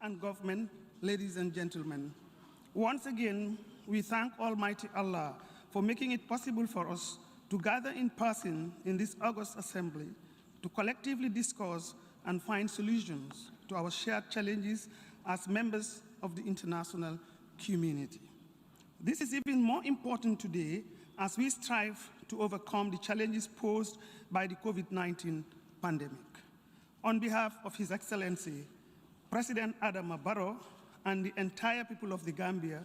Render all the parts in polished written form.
and government, ladies and gentlemen. Once again, we thank Almighty Allah for making it possible for us to gather in person in this August Assembly to collectively discuss and find solutions to our shared challenges as members of the international community. This is even more important today as we strive to overcome the challenges posed by the COVID-19 pandemic. On behalf of His Excellency, President Adama Barrow, and the entire people of the Gambia,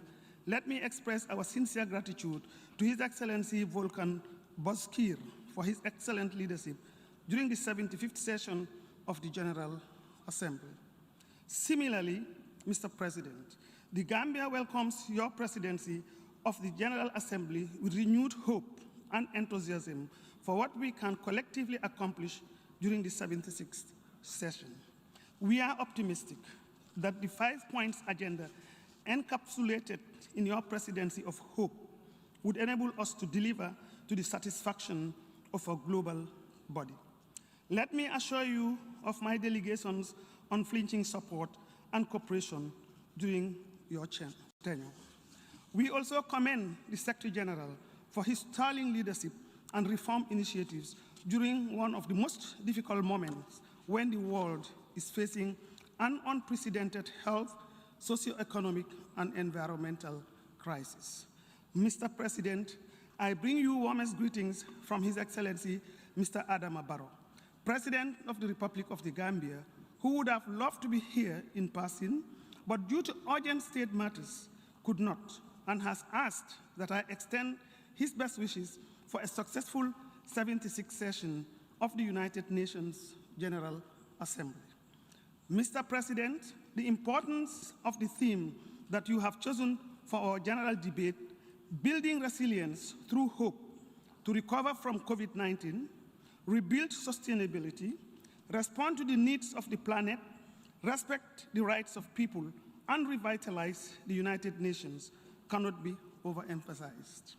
let me express our sincere gratitude to His Excellency Volkan Bozkir for his excellent leadership during the 75th session of the General Assembly. Similarly, Mr. President, the Gambia welcomes your presidency of the General Assembly with renewed hope and enthusiasm for what we can collectively accomplish during the 76th session. We are optimistic that the 5 points agenda encapsulated in your presidency of hope would enable us to deliver to the satisfaction of our global body. Let me assure you of my delegation's unflinching support and cooperation during your tenure. We also commend the Secretary General for his sterling leadership and reform initiatives during one of the most difficult moments when the world is facing an unprecedented health, socio-economic, and environmental crisis. Mr. President, I bring you warmest greetings from His Excellency, Mr. Adama Barrow, President of the Republic of the Gambia, who would have loved to be here in person, but due to urgent state matters, could not, and has asked that I extend his best wishes for a successful 76th session of the United Nations General Assembly. Mr. President, the importance of the theme that you have chosen for our general debate, building resilience through hope to recover from COVID-19, rebuild sustainability, respond to the needs of the planet, respect the rights of people, and revitalize the United Nations cannot be overemphasized.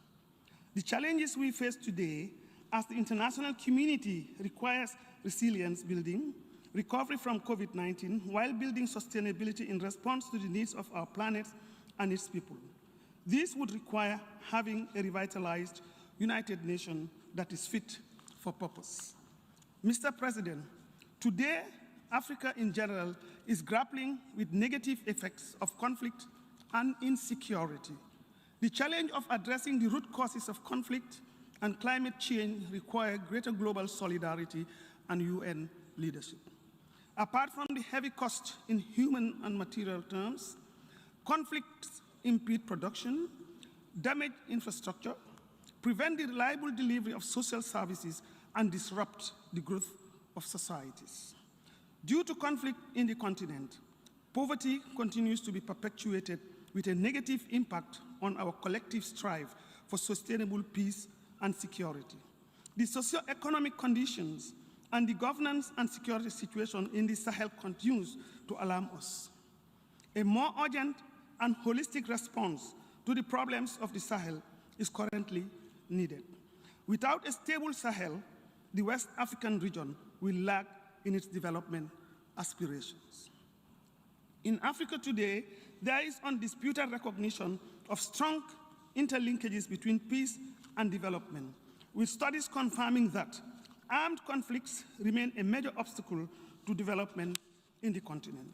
The challenges we face today as the international community requires resilience building, recovery from COVID-19, while building sustainability in response to the needs of our planet and its people. This would require having a revitalized United Nations that is fit for purpose. Mr. President, today, Africa in general is grappling with negative effects of conflict and insecurity. The challenge of addressing the root causes of conflict and climate change require greater global solidarity and UN leadership. Apart from the heavy cost in human and material terms, conflicts impede production, damage infrastructure, prevent the reliable delivery of social services, and disrupt the growth of societies. Due to conflict in the continent, poverty continues to be perpetuated with a negative impact on our collective strive for sustainable peace and security. The socio-economic conditions and the governance and security situation in the Sahel continues to alarm us. A more urgent and holistic response to the problems of the Sahel is currently needed. Without a stable Sahel, the West African region will lag in its development aspirations. In Africa today, there is undisputed recognition of strong interlinkages between peace and development, with studies confirming that armed conflicts remain a major obstacle to development in the continent.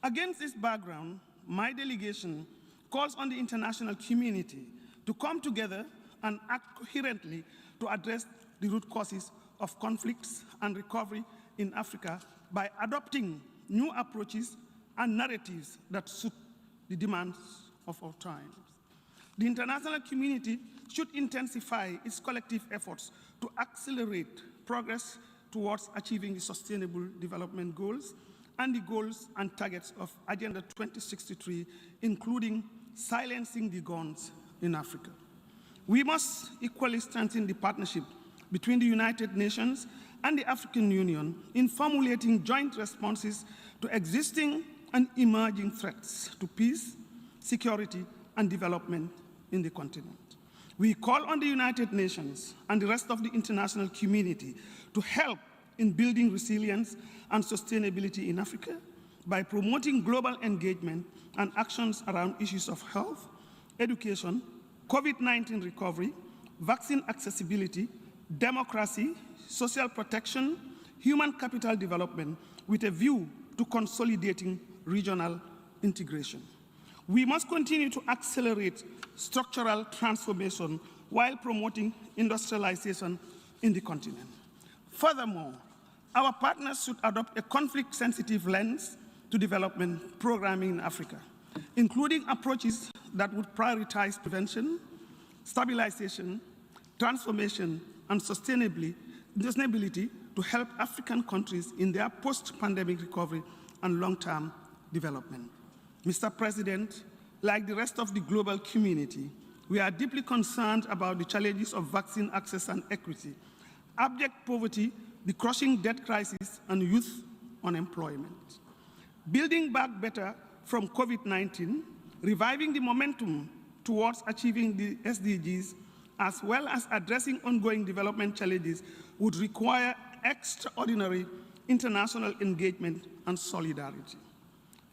Against this background, my delegation calls on the international community to come together and act coherently to address the root causes of conflicts and recovery in Africa by adopting new approaches and narratives that suit the demands of our times. The international community should intensify its collective efforts to accelerate progress towards achieving the Sustainable Development Goals and the goals and targets of Agenda 2063, including silencing the guns in Africa. We must equally strengthen the partnership between the United Nations and the African Union in formulating joint responses to existing and emerging threats to peace, security, and development in the continent. We call on the United Nations and the rest of the international community to help in building resilience and sustainability in Africa by promoting global engagement and actions around issues of health, education, COVID-19 recovery, vaccine accessibility, democracy, social protection, human capital development, with a view to consolidating regional integration. We must continue to accelerate structural transformation while promoting industrialization in the continent. Furthermore, our partners should adopt a conflict-sensitive lens to development programming in Africa, including approaches that would prioritize prevention, stabilization, transformation, and sustainability to help African countries in their post-pandemic recovery and long-term development. Mr. President, like the rest of the global community, we are deeply concerned about the challenges of vaccine access and equity, abject poverty, the crushing debt crisis, and youth unemployment. Building back better from COVID-19, reviving the momentum towards achieving the SDGs, as well as addressing ongoing development challenges, would require extraordinary international engagement and solidarity.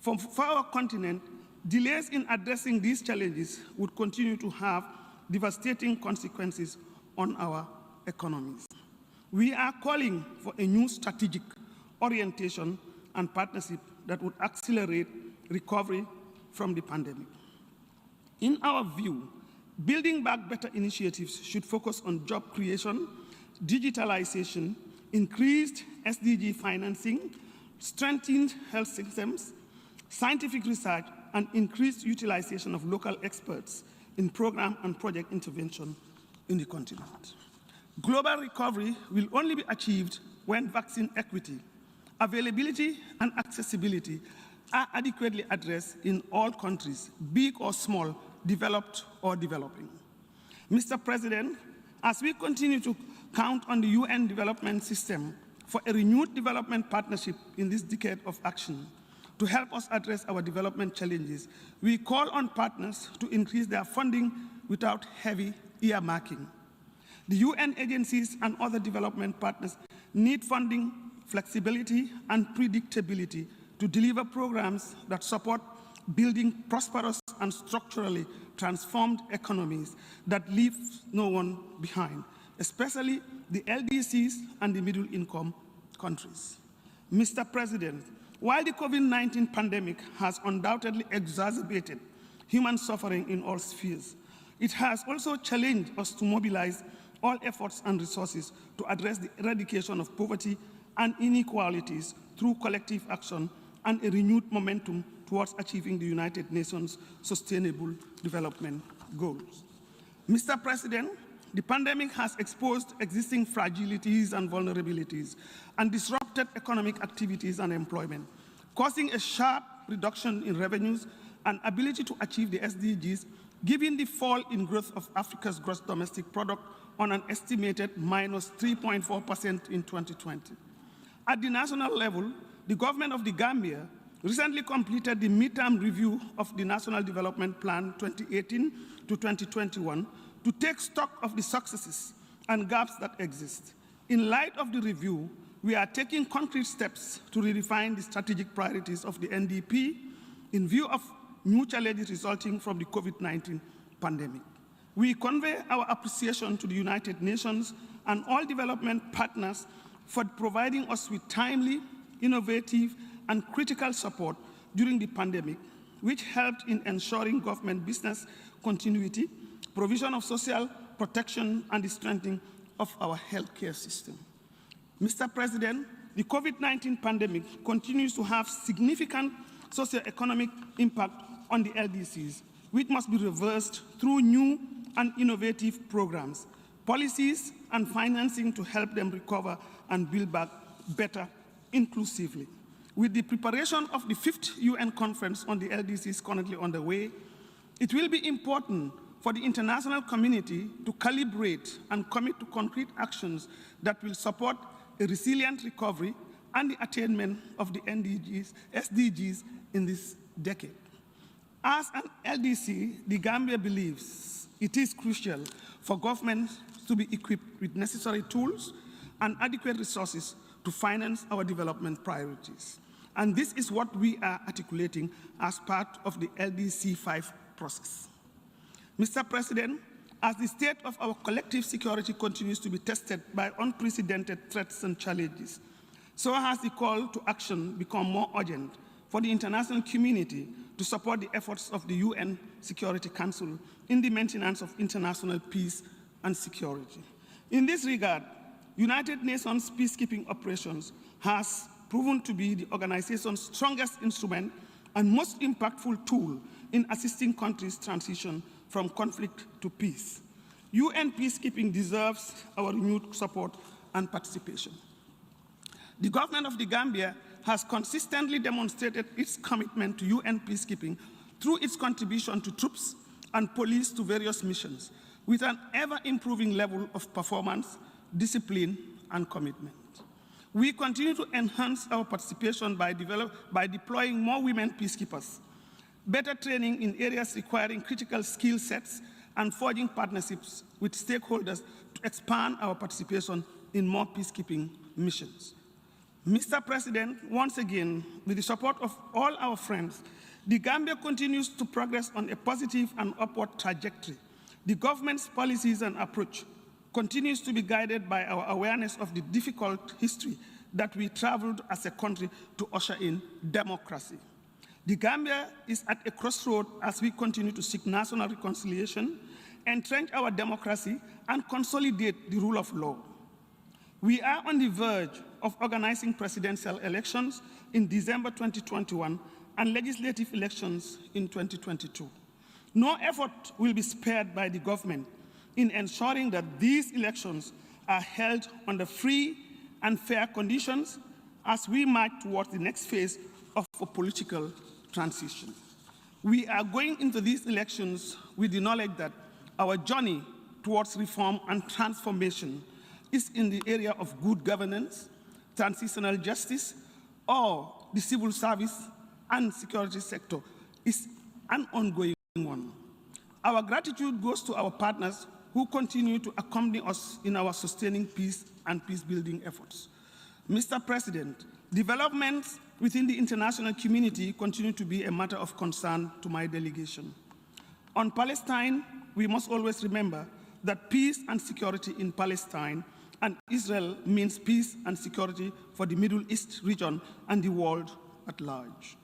For our continent, delays in addressing these challenges would continue to have devastating consequences on our economies. We are calling for a new strategic orientation and partnership that would accelerate recovery from the pandemic. In our view, building back better initiatives should focus on job creation, digitalization, increased SDG financing, strengthened health systems, scientific research, and increased utilization of local experts in program and project intervention in the continent. Global recovery will only be achieved when vaccine equity, availability, and accessibility are adequately addressed in all countries, big or small, developed or developing. Mr. President, as we continue to count on the UN development system for a renewed development partnership in this decade of action to help us address our development challenges, we call on partners to increase their funding without heavy earmarking. The UN agencies and other development partners need funding, flexibility, and predictability to deliver programs that support building prosperous and structurally transformed economies that leave no one behind, especially the LDCs and the middle-income countries. Mr. President, while the COVID-19 pandemic has undoubtedly exacerbated human suffering in all spheres, it has also challenged us to mobilize all efforts and resources to address the eradication of poverty and inequalities through collective action and a renewed momentum towards achieving the United Nations Sustainable Development Goals. Mr. President, the pandemic has exposed existing fragilities and vulnerabilities and disrupted economic activities and employment, causing a sharp reduction in revenues and ability to achieve the SDGs, given the fall in growth of Africa's gross domestic product on an estimated minus 3.4% in 2020. At the national level, the government of the Gambia recently completed the midterm review of the National Development Plan 2018 to 2021 to take stock of the successes and gaps that exist. In light of the review, we are taking concrete steps to redefine the strategic priorities of the NDP in view of new challenges resulting from the COVID-19 pandemic. We convey our appreciation to the United Nations and all development partners for providing us with timely, innovative, and critical support during the pandemic, which helped in ensuring government business continuity, provision of social protection, and the strengthening of our healthcare system. Mr. President, the COVID-19 pandemic continues to have significant socioeconomic impact on the LDCs, which must be reversed through new and innovative programs, policies, and financing to help them recover and build back better inclusively. With the preparation of the 5th UN Conference on the LDCs currently underway, it will be important for the international community to calibrate and commit to concrete actions that will support a resilient recovery and the attainment of the SDGs in this decade. As an LDC, the Gambia believes it is crucial for governments to be equipped with necessary tools and adequate resources to finance our development priorities. And this is what we are articulating as part of the LDC5 process. Mr. President, as the state of our collective security continues to be tested by unprecedented threats and challenges, so has the call to action become more urgent for the international community to support the efforts of the UN Security Council in the maintenance of international peace and security. In this regard, United Nations peacekeeping operations has proven to be the organization's strongest instrument and most impactful tool in assisting countries' transition from conflict to peace. UN peacekeeping deserves our renewed support and participation. The government of the Gambia has consistently demonstrated its commitment to UN peacekeeping through its contribution to troops and police to various missions, with an ever-improving level of performance, discipline, and commitment. We continue to enhance our participation by deploying more women peacekeepers, better training in areas requiring critical skill sets, and forging partnerships with stakeholders to expand our participation in more peacekeeping missions. Mr. President, once again, with the support of all our friends, the Gambia continues to progress on a positive and upward trajectory. The government's policies and approach continues to be guided by our awareness of the difficult history that we traveled as a country to usher in democracy. The Gambia is at a crossroad as we continue to seek national reconciliation, entrench our democracy, and consolidate the rule of law. We are on the verge of organizing presidential elections in December 2021 and legislative elections in 2022. No effort will be spared by the government in ensuring that these elections are held under free and fair conditions as we march towards the next phase of a political transition. We are going into these elections with the knowledge that our journey towards reform and transformation is in the area of good governance, transitional justice, or the civil service and security sector is an ongoing one. Our gratitude goes to our partners who continue to accompany us in our sustaining peace and peace-building efforts. Mr. President, developments within the international community continue to be a matter of concern to my delegation. On Palestine, we must always remember that peace and security in Palestine and Israel means peace and security for the Middle East region and the world at large.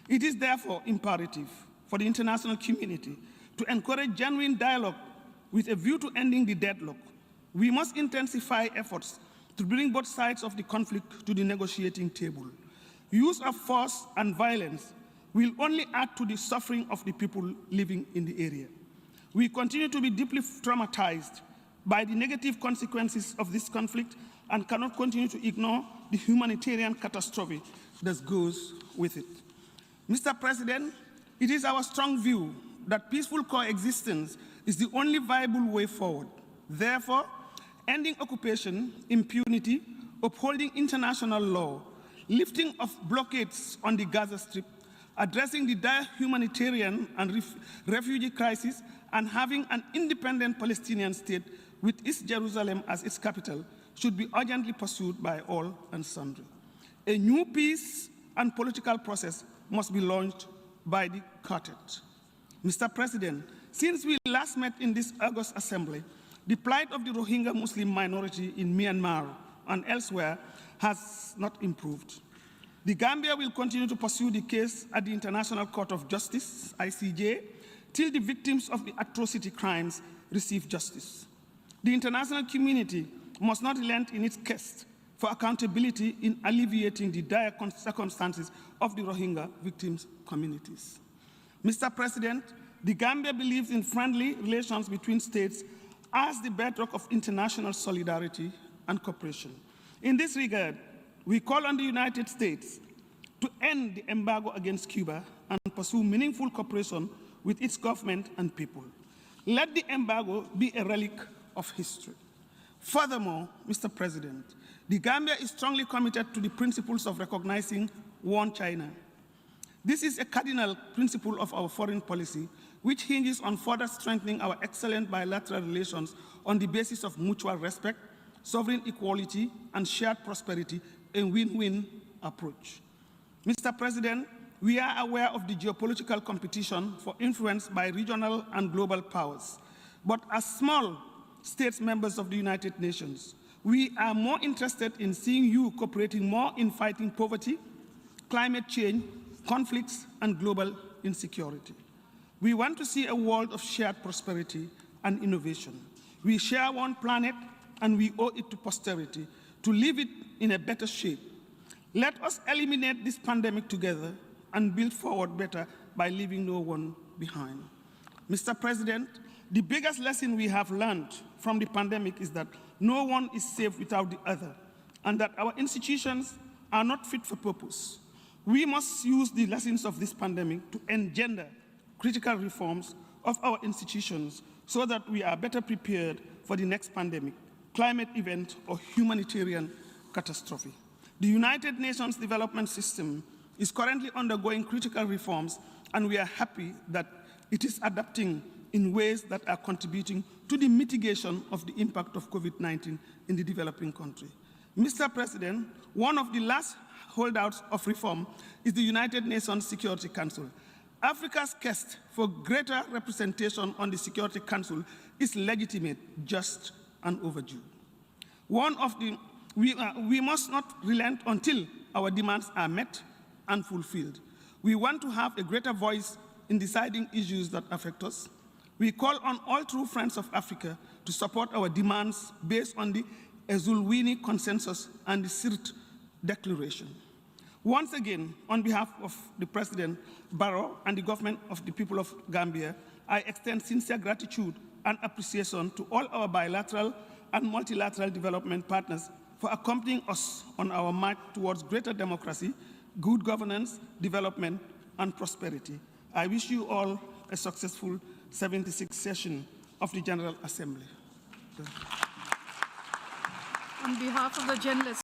It is therefore imperative for the international community to encourage genuine dialogue with a view to ending the deadlock. We must intensify efforts to bring both sides of the conflict to the negotiating table. Use of force and violence will only add to the suffering of the people living in the area. We continue to be deeply traumatized by the negative consequences of this conflict and cannot continue to ignore the humanitarian catastrophe that goes with it. Mr. President, it is our strong view that peaceful coexistence is the only viable way forward. Therefore, ending occupation, impunity, upholding international law, lifting of blockades on the Gaza Strip, addressing the dire humanitarian and refugee crisis, and having an independent Palestinian state with East Jerusalem as its capital should be urgently pursued by all and sundry. A new peace and political process must be launched by the quartet. Mr. President, since we last met in this August Assembly, the plight of the Rohingya Muslim minority in Myanmar and elsewhere has not improved. The Gambia will continue to pursue the case at the International Court of Justice, ICJ, till the victims of the atrocity crimes receive justice. The international community must not relent in its quest for accountability in alleviating the dire circumstances of the Rohingya victims' communities. Mr. President, the Gambia believes in friendly relations between states as the bedrock of international solidarity and cooperation. In this regard, we call on the United States to end the embargo against Cuba and pursue meaningful cooperation with its government and people. Let the embargo be a relic of history. Furthermore, Mr. President, the Gambia is strongly committed to the principles of recognizing one China. This is a cardinal principle of our foreign policy, which hinges on further strengthening our excellent bilateral relations on the basis of mutual respect, sovereign equality, and shared prosperity, a win-win approach. Mr. President, we are aware of the geopolitical competition for influence by regional and global powers. But as small states members of the United Nations, we are more interested in seeing you cooperating more in fighting poverty, climate change, conflicts, and global insecurity. We want to see a world of shared prosperity and innovation. We share one planet, and we owe it to posterity to leave it in a better shape. Let us eliminate this pandemic together and build forward better by leaving no one behind. Mr. President, the biggest lesson we have learned from the pandemic is that no one is safe without the other, and that our institutions are not fit for purpose. We must use the lessons of this pandemic to engender critical reforms of our institutions so that we are better prepared for the next pandemic, climate event, or humanitarian catastrophe. The United Nations Development System is currently undergoing critical reforms, and we are happy that it is adapting in ways that are contributing to the mitigation of the impact of COVID-19 in the developing country. Mr. President, one of the last holdouts of reform is the United Nations Security Council. Africa's quest for greater representation on the Security Council is legitimate, just, and overdue. We must not relent until our demands are met and fulfilled. We want to have a greater voice in deciding issues that affect us. We call on all true friends of Africa to support our demands based on the Ezulwini Consensus and the CIRT Declaration. Once again, on behalf of the President Barrow and the government of the people of Gambia, I extend sincere gratitude and appreciation to all our bilateral and multilateral development partners for accompanying us on our march towards greater democracy, good governance, development, and prosperity. I wish you all a successful 76th session of the General Assembly. On behalf of the journalists,